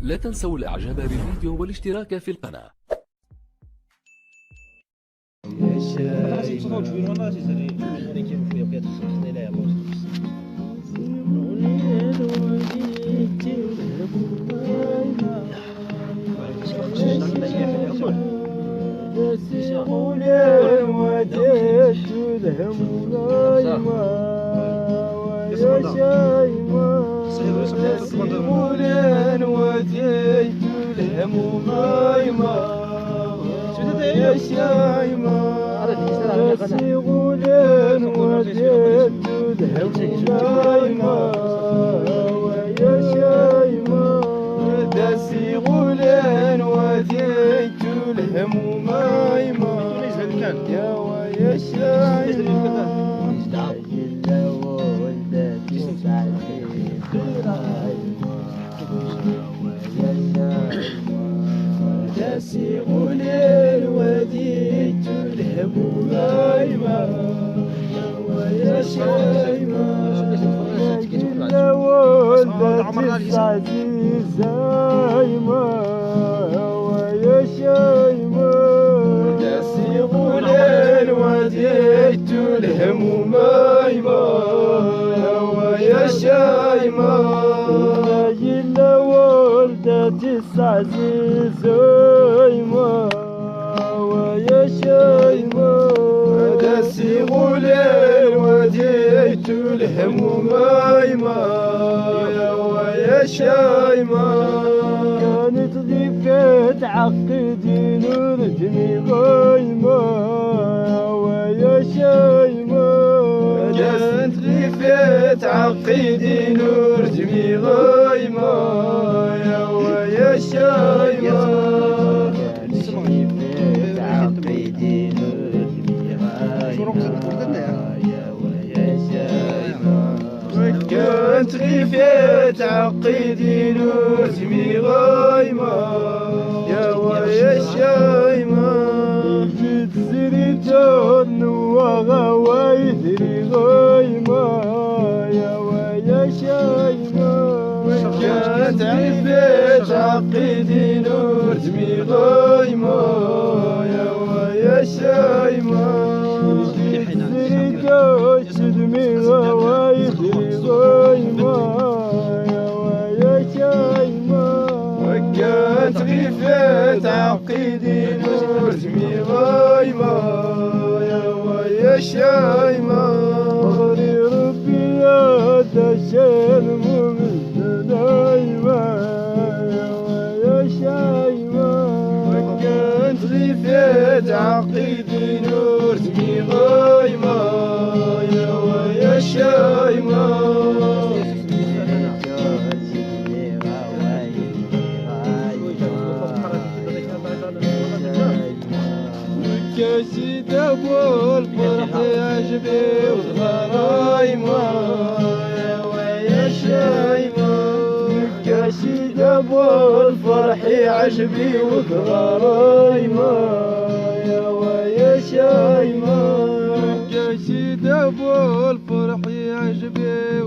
لا تنسوا الاعجاب بالفيديو والاشتراك في القناة. كانت ضيفة عقدي نور دمي غايمة ويا شايمة كانت ضيفة عقدي نور دمي غايمة يا ويا شايمة كانت ضيفة عقدي نور دمي غايمة يا ويا شايمة كانت غيفة عقيدي نور دمي غايمة يا ويا شايمة جيت زريتون وغوايثري غايمة يا ويا شايمة كانت غيفة عقيدي نور دمي غايمة يا ويا شايمة دمي غوايثري غايمة يا ويا شايمة وكانت غيفة عقيدي نور دمي غايمة يا ويا شايمة غري ربي يا دشان ممثل نايمة يا ويا شايمة وكانت غيفة عقيدي نور دمي غايمة يا ويا شايمة كاسيد ابو الفرح عجبي وغرايمة يا ويا شايمة كاسيد ابو الفرح عجبي وغرايمة يا ويا شايمة كاسيد ابو الفرح عجبي